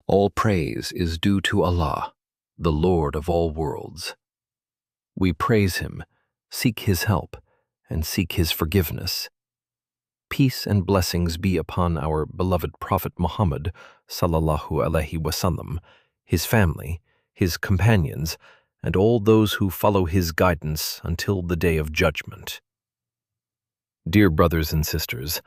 All praise is due to Allah, the Lord of all worlds. We praise Him, seek His help, and seek His forgiveness. Peace and blessings be upon our beloved Prophet Muhammad sallallahu alaihi wasallam, his family, his companions, and all those who follow his guidance until the day of judgment. Dear brothers and sisters,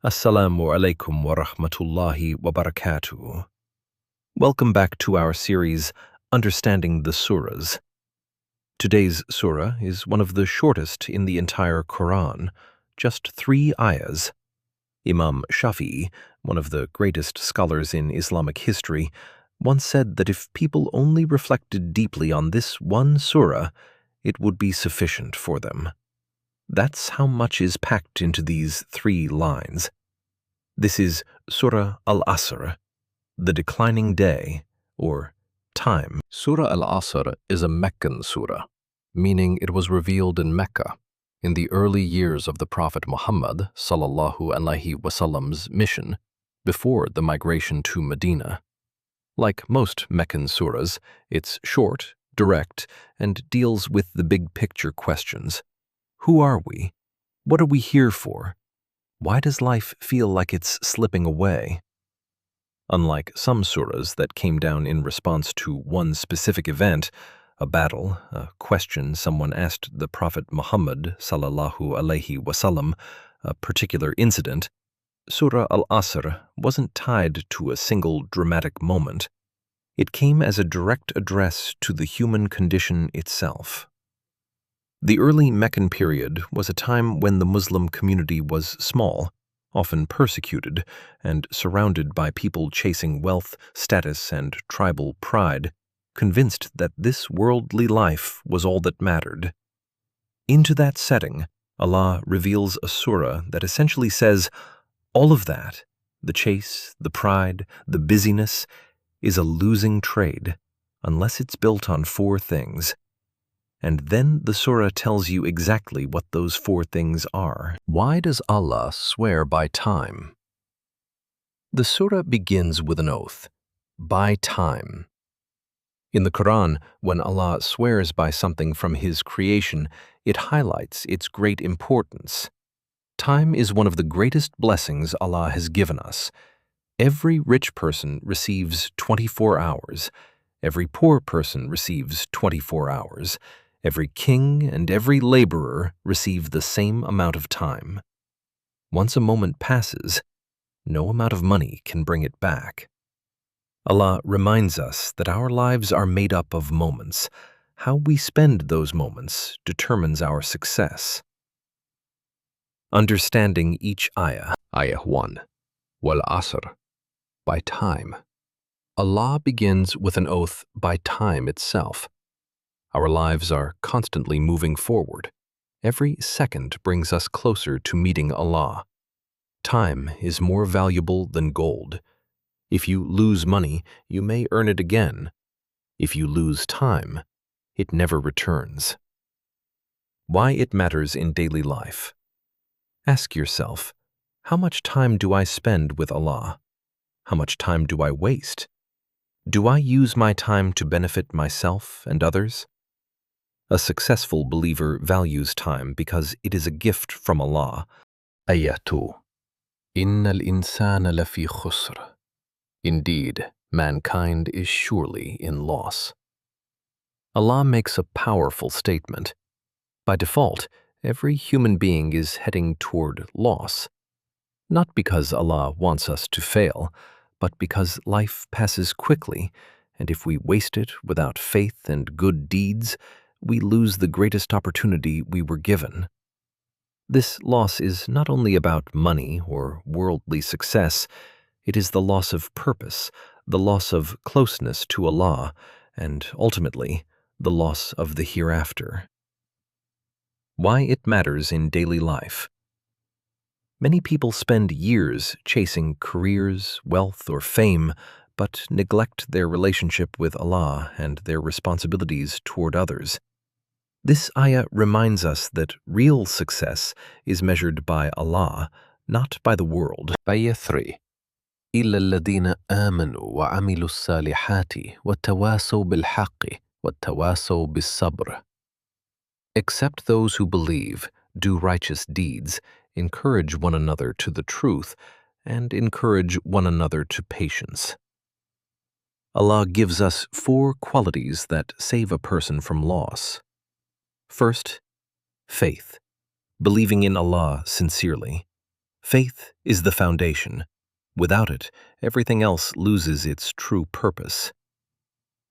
Assalamu alaikum wa rahmatullahi wa barakatuh. Welcome back to our series, Understanding the Surahs. Today's surah is one of the shortest in the entire Qur'an, just 3 ayahs. Imam Shafi'i, one of the greatest scholars in Islamic history, once said that if people only reflected deeply on this one surah, it would be sufficient for them. That's how much is packed into these 3 lines. This is Surah Al Asr, the declining day, or time. Surah Al Asr is a Meccan surah, meaning it was revealed in Mecca, in the early years of the Prophet Muhammad sallallahu alaihi wasallam's mission, before the migration to Medina. Like most Meccan surahs, it's short, direct, and deals with the big picture questions. Who are we? What are we here for? Why does life feel like it's slipping away? Unlike some surahs that came down in response to one specific event, a battle, a question someone asked the Prophet Muhammad sallallahu alaihi wasallam, a particular incident, Surah Al Asr wasn't tied to a single dramatic moment. It came as a direct address to the human condition itself. The early Meccan period was a time when the Muslim community was small, often persecuted, and surrounded by people chasing wealth, status, and tribal pride, convinced that this worldly life was all that mattered. Into that setting, Allah reveals a surah that essentially says, all of that, the chase, the pride, the busyness, is a losing trade, unless it's built on 4 things. And then the surah tells you exactly what those 4 things are. Why does Allah swear by time? The surah begins with an oath, by time. In the Qur'an, when Allah swears by something from His creation, it highlights its great importance. Time is one of the greatest blessings Allah has given us. Every rich person receives 24 hours. Every poor person receives 24 hours. Every king and every laborer receive the same amount of time. Once a moment passes, no amount of money can bring it back. Allah reminds us that our lives are made up of moments. How we spend those moments determines our success. Understanding each ayah. Ayah 1. Wal Asr. By time. Allah begins with an oath by time itself. Our lives are constantly moving forward. Every second brings us closer to meeting Allah. Time is more valuable than gold. If you lose money, you may earn it again. If you lose time, it never returns. Why it matters in daily life. Ask yourself, how much time do I spend with Allah? How much time do I waste? Do I use my time to benefit myself and others? A successful believer values time because it is a gift from Allah. Ayah 2. Innal insana lafi khusr. Indeed, mankind is surely in loss. Allah makes a powerful statement. By default, every human being is heading toward loss. Not because Allah wants us to fail, but because life passes quickly, and if we waste it without faith and good deeds, we lose the greatest opportunity we were given. This loss is not only about money or worldly success, it is the loss of purpose, the loss of closeness to Allah, and ultimately, the loss of the hereafter. Why it matters in daily life. Many people spend years chasing careers, wealth, or fame, but neglect their relationship with Allah and their responsibilities toward others. This ayah reminds us that real success is measured by Allah, not by the world. Ayah 3. إلا الذين آمنوا وعملوا الصالحات وتواصوا بالحق وتواصوا بالصبر. Except those who believe, do righteous deeds, encourage one another to the truth, and encourage one another to patience. Allah gives us 4 qualities that save a person from loss. First, faith, believing in Allah sincerely. Faith is the foundation. Without it, everything else loses its true purpose.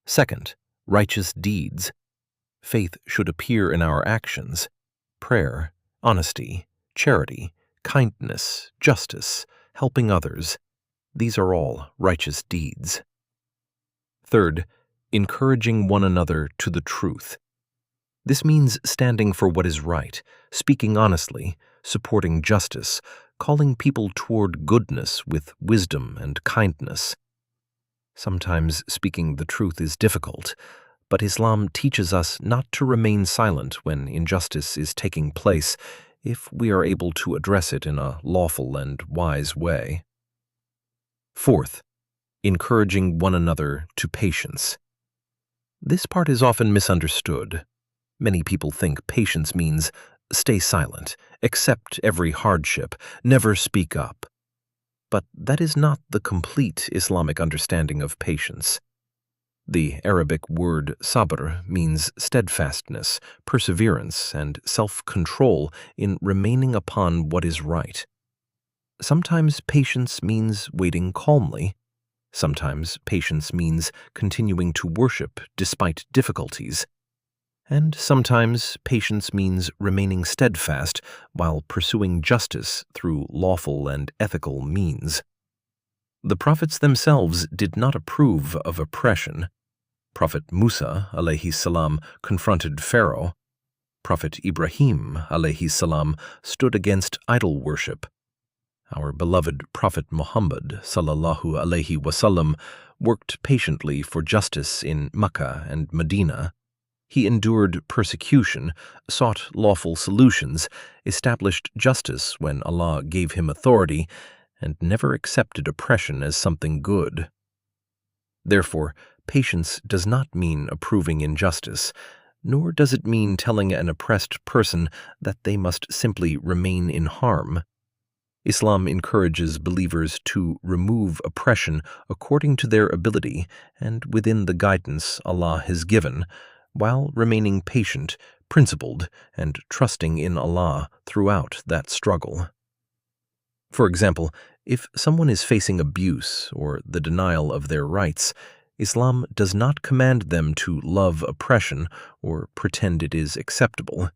Second, righteous deeds. Faith should appear in our actions. Prayer, honesty, charity, kindness, justice, helping others. These are all righteous deeds. Third, encouraging one another to the truth. This means standing for what is right, speaking honestly, supporting justice, calling people toward goodness with wisdom and kindness. Sometimes speaking the truth is difficult, but Islam teaches us not to remain silent when injustice is taking place if we are able to address it in a lawful and wise way. Fourth, encouraging one another to patience. This part is often misunderstood. Many people think patience means stay silent, accept every hardship, never speak up. But that is not the complete Islamic understanding of patience. The Arabic word Sabr means steadfastness, perseverance, and self-control in remaining upon what is right. Sometimes patience means waiting calmly. Sometimes patience means continuing to worship despite difficulties. And sometimes patience means remaining steadfast while pursuing justice through lawful and ethical means. The prophets themselves did not approve of oppression. Prophet Musa alayhi salam confronted Pharaoh. Prophet Ibrahim alayhi salam stood against idol worship. Our beloved Prophet Muhammad sallallahu alayhi wasallam worked patiently for justice in Mecca and Medina. He endured persecution, sought lawful solutions, established justice when Allah gave him authority, and never accepted oppression as something good. Therefore, patience does not mean approving injustice, nor does it mean telling an oppressed person that they must simply remain in harm. Islam encourages believers to remove oppression according to their ability and within the guidance Allah has given, while remaining patient, principled, and trusting in Allah throughout that struggle. For example, if someone is facing abuse or the denial of their rights, Islam does not command them to love oppression or pretend it is acceptable.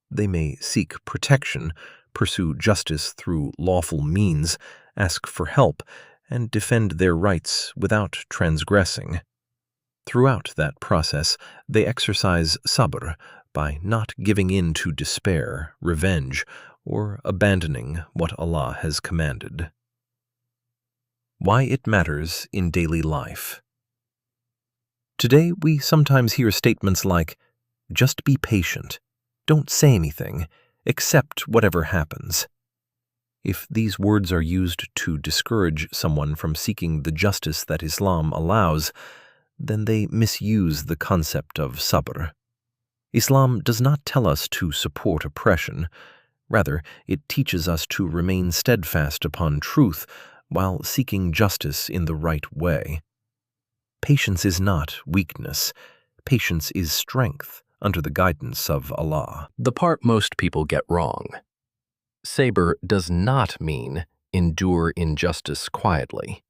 They may seek protection, pursue justice through lawful means, ask for help, and defend their rights without transgressing. Throughout that process, they exercise sabr by not giving in to despair, revenge, or abandoning what Allah has commanded. Why it matters in daily life. Today, we sometimes hear statements like, just be patient, don't say anything, accept whatever happens. If these words are used to discourage someone from seeking the justice that Islam allows, then they misuse the concept of sabr. Islam does not tell us to support oppression. Rather, it teaches us to remain steadfast upon truth while seeking justice in the right way. Patience is not weakness. Patience is strength under the guidance of Allah. The part most people get wrong. Sabr does not mean endure injustice quietly.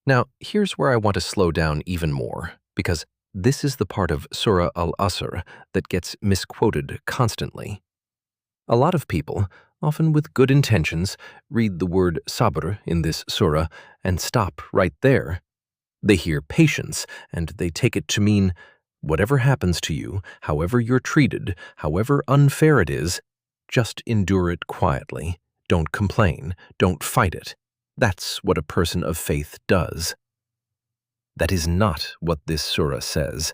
Now, here's where I want to slow down even more, because this is the part of Surah Al Asr that gets misquoted constantly. A lot of people, often with good intentions, read the word sabr in this surah and stop right there. They hear patience, and they take it to mean, whatever happens to you, however you're treated, however unfair it is, just endure it quietly. Don't complain. Don't fight it. That's what a person of faith does. That is not what this surah says.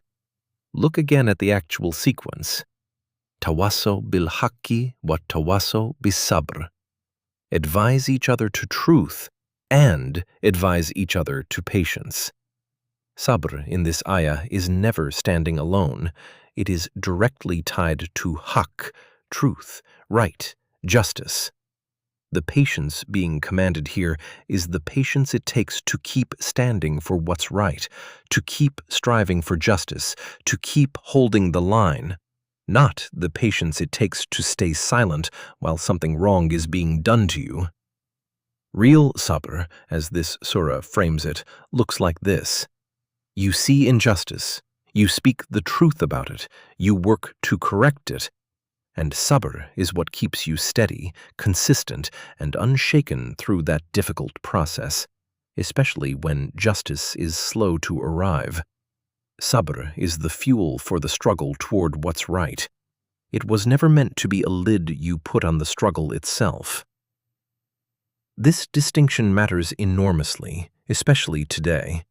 Look again at the actual sequence. Tawasso bil haqqi wa tawasso bis sabr. Advise each other to truth and advise each other to patience. Sabr in this ayah is never standing alone. It is directly tied to haqq, truth, right, justice. The patience being commanded here is the patience it takes to keep standing for what's right, to keep striving for justice, to keep holding the line, not the patience it takes to stay silent while something wrong is being done to you. Real sabr, as this surah frames it, looks like this. You see injustice, you speak the truth about it, you work to correct it, and sabr is what keeps you steady, consistent, and unshaken through that difficult process, especially when justice is slow to arrive. Sabr is the fuel for the struggle toward what's right. It was never meant to be a lid you put on the struggle itself. This distinction matters enormously, especially today.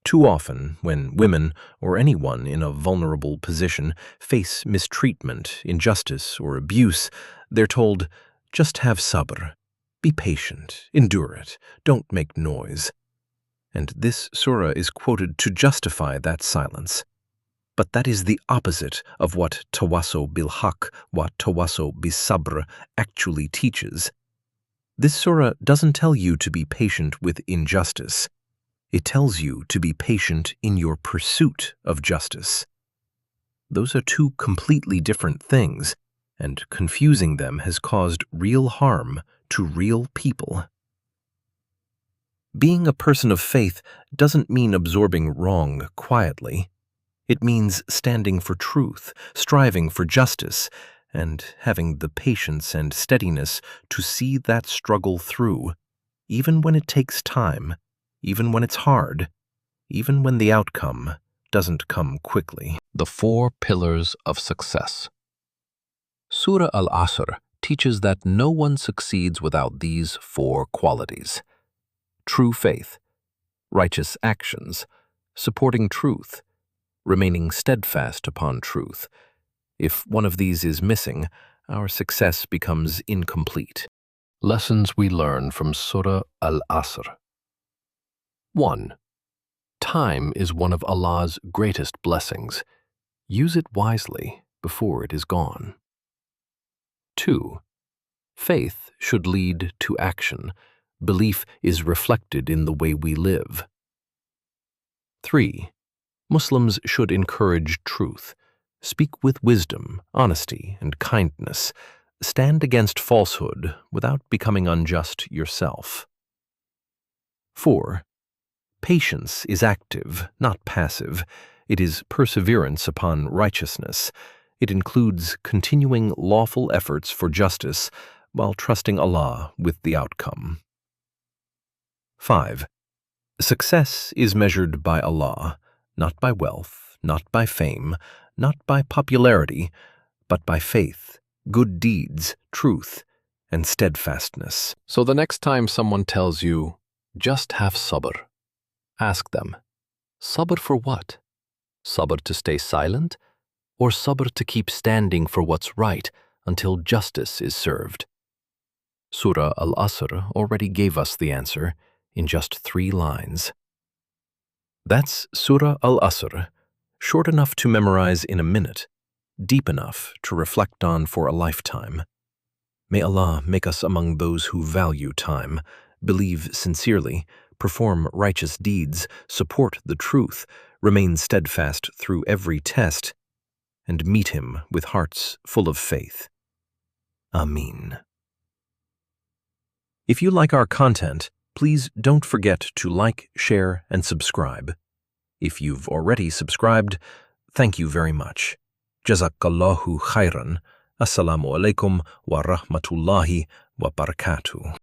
Too often, when women or anyone in a vulnerable position face mistreatment, injustice, or abuse, they're told, just have sabr, be patient, endure it, don't make noise. And this surah is quoted to justify that silence. But that is the opposite of what tawasaw bil haqq wa tawasaw bis sabr actually teaches. This surah doesn't tell you to be patient with injustice. It tells you to be patient in your pursuit of justice. Those are two completely different things, and confusing them has caused real harm to real people. Being a person of faith doesn't mean absorbing wrong quietly. It means standing for truth, striving for justice, and having the patience and steadiness to see that struggle through, even when it takes time, even when it's hard, even when the outcome doesn't come quickly. The 4 pillars of success. Surah Al Asr teaches that no one succeeds without these 4 qualities: true faith, righteous actions, supporting truth, remaining steadfast upon truth. If one of these is missing, our success becomes incomplete. Lessons we learn from Surah Al Asr. 1. Time is one of Allah's greatest blessings. Use it wisely before it is gone. 2. Faith should lead to action. Belief is reflected in the way we live. 3. Muslims should encourage truth. Speak with wisdom, honesty, and kindness. Stand against falsehood without becoming unjust yourself. 4. Patience is active, not passive. It is perseverance upon righteousness. It includes continuing lawful efforts for justice while trusting Allah with the outcome. 5. Success is measured by Allah, not by wealth, not by fame, not by popularity, but by faith, good deeds, truth, and steadfastness. So the next time someone tells you, just have sabr, ask them, sabr for what? Sabr to stay silent, or sabr to keep standing for what's right until justice is served? Surah Al Asr already gave us the answer in just 3 lines. That's Surah Al Asr, short enough to memorize in a minute, deep enough to reflect on for a lifetime. May Allah make us among those who value time, believe sincerely, perform righteous deeds, support the truth, remain steadfast through every test, and meet Him with hearts full of faith. Ameen. If you like our content, please don't forget to like, share, and subscribe. If you've already subscribed, thank you very much. Jazakallahu khairan. Assalamu alaikum wa rahmatullahi wa barakatuh.